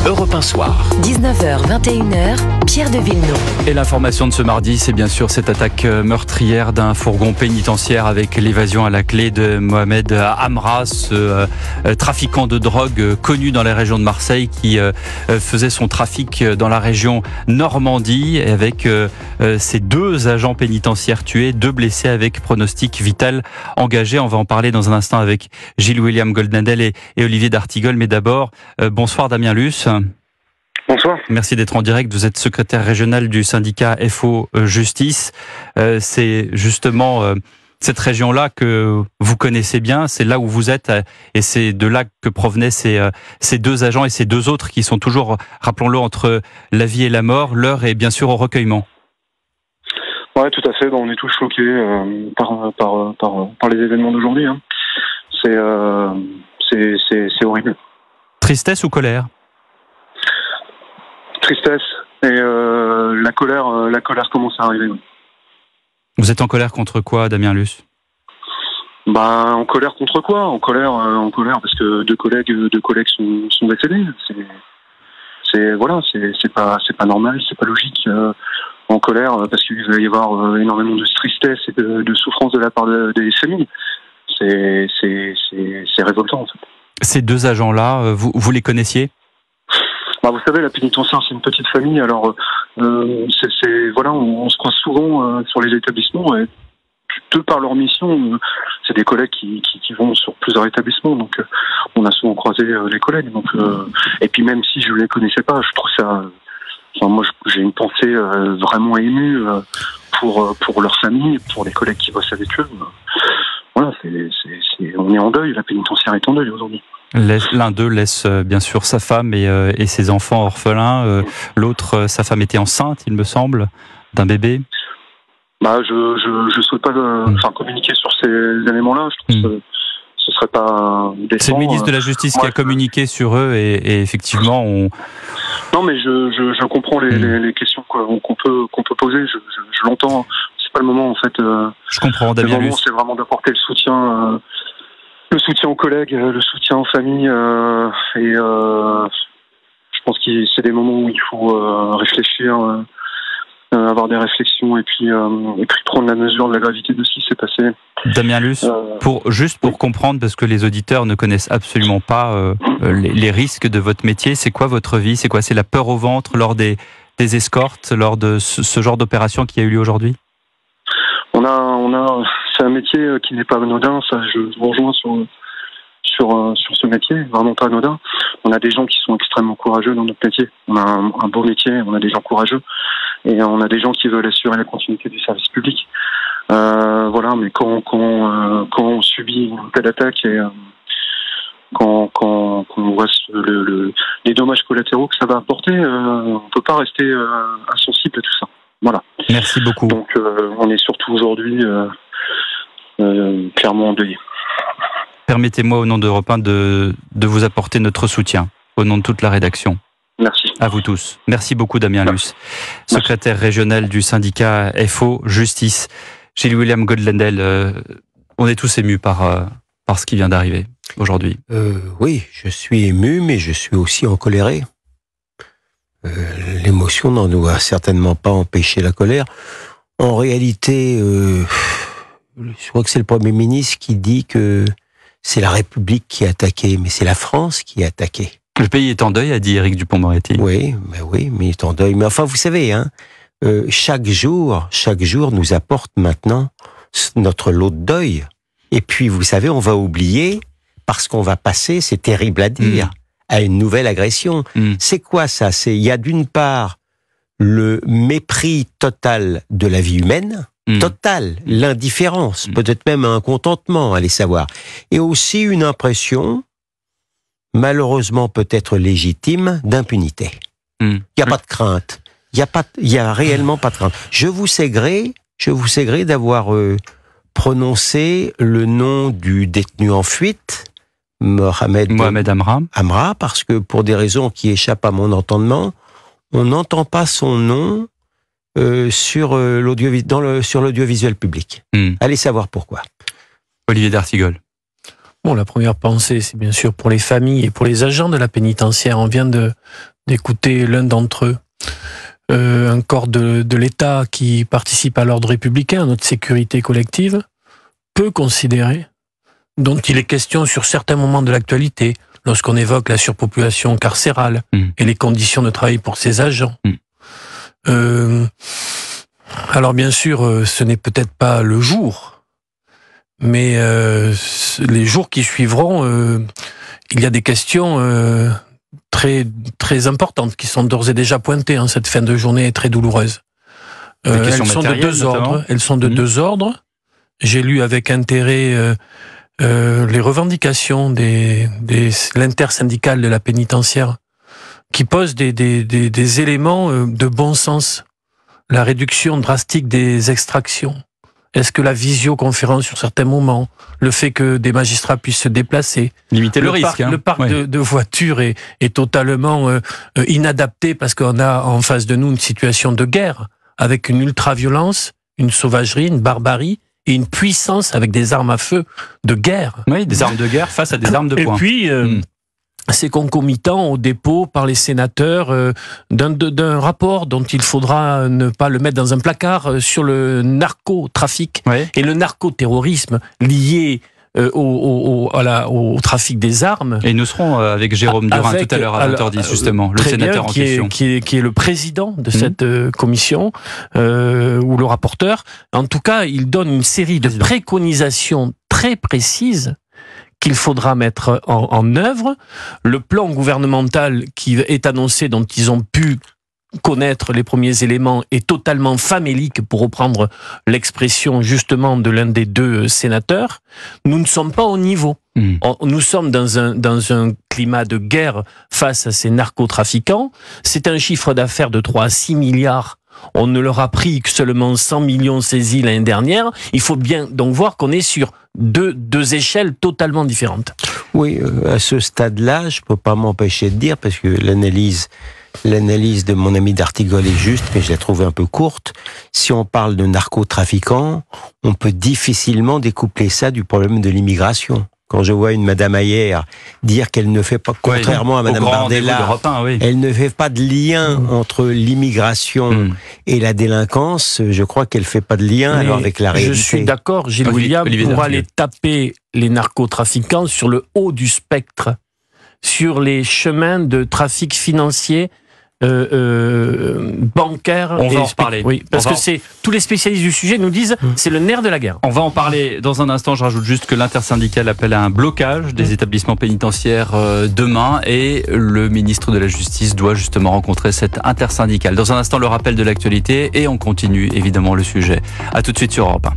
Europe 1 Soir. 19h, 21h, Pierre de Villeneuve. Et l'information de ce mardi, c'est bien sûr cette attaque meurtrière d'un fourgon pénitentiaire avec l'évasion à la clé de Mohamed Amra, ce trafiquant de drogue connu dans les régions de Marseille qui faisait son trafic dans la région Normandie et avec ses 2 agents pénitentiaires tués, 2 blessés avec pronostic vital engagé. On va en parler dans un instant avec Gilles-William Goldnadel et Olivier d'Artigol. Mais d'abord, bonsoir Damien Luce. Bonsoir. Merci d'être en direct. Vous êtes secrétaire régional du syndicat FO Justice. C'est justement cette région-là que vous connaissez bien. C'est là où vous êtes et c'est de là que provenaient ces 2 agents et ces 2 autres qui sont toujours, rappelons-le, entre la vie et la mort. L'heure est bien sûr au recueillement. Ouais, tout à fait. On est tous choqués par les événements d'aujourd'hui. Hein. C'est horrible. Tristesse ou colère ? Tristesse et la colère commence à arriver. Vous êtes en colère contre quoi, Damien Luce ? En colère contre quoi ? En colère parce que deux collègues sont décédés. C'est pas normal, c'est pas logique. En colère parce qu'il va y avoir énormément de tristesse et de souffrance de la part des familles. C'est révoltant en fait. Ces 2 agents-là, vous les connaissiez ? Vous savez, la pénitentiaire, c'est une petite famille. Alors, on se croise souvent sur les établissements. Et de par leur mission, c'est des collègues qui vont sur plusieurs établissements. Donc, on a souvent croisé les collègues. Donc, et puis même si je les connaissais pas, je trouve ça. Moi, j'ai une pensée vraiment émue pour leur famille, pour les collègues qui bossent avec eux. Voilà, on est en deuil. La pénitentiaire est en deuil aujourd'hui. L'un d'eux laisse bien sûr sa femme et ses enfants orphelins. L'autre, sa femme était enceinte, il me semble, d'un bébé. Je souhaite pas communiquer sur ces éléments-là. Je trouve que ce serait pas décent. C'est le ministre de la Justice qui a communiqué sur eux et effectivement on. Non, mais je comprends les questions qu'on peut poser. Je l'entends. C'est pas le moment en fait. Je comprends, Damien Luce. Le moment, c'est vraiment d'apporter le soutien. Le soutien aux collègues, le soutien aux familles, et je pense que c'est des moments où il faut réfléchir, avoir des réflexions et puis prendre la mesure de la gravité de ce qui s'est passé. Damien Luce, pour comprendre, parce que les auditeurs ne connaissent absolument pas les risques de votre métier, c'est quoi votre vie ? C'est quoi ? C'est la peur au ventre lors des escortes, lors de ce genre d'opération qui a eu lieu aujourd'hui ? C'est un métier qui n'est pas anodin, ça je vous rejoins sur ce métier, vraiment pas anodin. On a des gens qui sont extrêmement courageux dans notre métier. On a un beau métier, on a des gens courageux et on a des gens qui veulent assurer la continuité du service public. Mais quand on subit une telle attaque et quand on voit les dommages collatéraux que ça va apporter, on peut pas rester insensible à tout ça. Voilà. Merci beaucoup. Donc on est surtout aujourd'hui clairement endeuillé. Permettez-moi au nom d'Europe 1 de vous apporter notre soutien, au nom de toute la rédaction. Merci. À vous tous. Merci beaucoup Damien Luce, secrétaire régional du syndicat FO Justice. Gilles-William Goldnadel, on est tous émus par ce qui vient d'arriver aujourd'hui. Oui, je suis ému, mais je suis aussi encoléré. L'émotion n'en nous a certainement pas empêché la colère. En réalité, je crois que c'est le Premier ministre qui dit que c'est la République qui est attaquée, mais c'est la France qui est attaquée. Le pays est en deuil, a dit Éric Dupond-Moretti. Oui, mais il est en deuil. Mais enfin, vous savez, chaque jour nous apporte maintenant notre lot de deuil. Et puis, vous savez, on va oublier, parce qu'on va passer, c'est terrible à dire, à une nouvelle agression. C'est quoi ça ? Il y a d'une part le mépris total de la vie humaine, total, l'indifférence, peut-être même un contentement, allez savoir, et aussi une impression, malheureusement peut-être légitime, d'impunité. Il n'y a pas de crainte, il y a réellement pas de crainte. Je vous sais gré d'avoir prononcé le nom du détenu en fuite, Mohamed Amra, parce que pour des raisons qui échappent à mon entendement, on n'entend pas son nom sur l'audiovisuel public. Allez savoir pourquoi. Olivier d'Artigol. Bon, la première pensée, c'est bien sûr pour les familles et pour les agents de la pénitentiaire. On vient d'écouter l'un d'entre eux. Un corps de l'État qui participe à l'ordre républicain, à notre sécurité collective, peut considérer, dont il est question sur certains moments de l'actualité, lorsqu'on évoque la surpopulation carcérale et les conditions de travail pour ces agents. Alors bien sûr, ce n'est peut-être pas le jour, mais les jours qui suivront, il y a des questions très, très importantes qui sont d'ores et déjà pointées. Cette fin de journée est très douloureuse. Elles sont de deux ordres. Elles sont de deux ordres. J'ai lu avec intérêt les revendications de l'intersyndicale de la pénitentiaire qui posent des éléments de bon sens. La réduction drastique des extractions. Est-ce que la visioconférence sur certains moments, le fait que des magistrats puissent se déplacer, limiter le risque. Le parc de voitures est totalement inadapté parce qu'on a en face de nous une situation de guerre avec une ultra-violence, une sauvagerie, une barbarie et une puissance avec des armes à feu de guerre. Oui, des armes de guerre face à des armes de poing. Et puis, c'est concomitant au dépôt par les sénateurs d'un rapport dont il faudra ne pas le mettre dans un placard sur le narcotrafic et le narcoterrorisme lié au trafic des armes. Et nous serons avec Jérôme Durin tout à l'heure à 20h10 justement, le sénateur en question. Qui est le président de cette commission, ou le rapporteur. En tout cas, il donne une série de préconisations très précises qu'il faudra mettre en œuvre. Le plan gouvernemental qui est annoncé, dont ils ont pu connaître les premiers éléments, est totalement famélique, pour reprendre l'expression justement de l'un des deux sénateurs. Nous ne sommes pas au niveau. Nous sommes dans un climat de guerre face à ces narcotrafiquants. C'est un chiffre d'affaires de 3 à 6 milliards. On ne leur a pris que seulement 100 millions saisis l'année dernière. Il faut bien donc voir qu'on est sur deux échelles totalement différentes. Oui, à ce stade-là, je ne peux pas m'empêcher de dire, parce que l'analyse de mon ami d'Artigol est juste, mais je la trouve un peu courte. Si on parle de narcotrafiquants, on peut difficilement découpler ça du problème de l'immigration. Quand je vois une Madame Ayer dire qu'elle ne fait pas, contrairement à Madame Bardella, elle ne fait pas de lien entre l'immigration et la délinquance, je crois qu'elle fait pas de lien alors avec la réalité. Je suis d'accord, Gilles William, pour aller taper les narcotrafiquants sur le haut du spectre, sur les chemins de trafic financier, bancaire. On va en reparler. Oui, parce que tous les spécialistes du sujet nous disent c'est le nerf de la guerre. On va en parler dans un instant. Je rajoute juste que l'intersyndicale appelle à un blocage des établissements pénitentiaires demain, et le ministre de la Justice doit justement rencontrer cette intersyndicale. Dans un instant, le rappel de l'actualité, et on continue évidemment le sujet. À tout de suite sur Europe 1.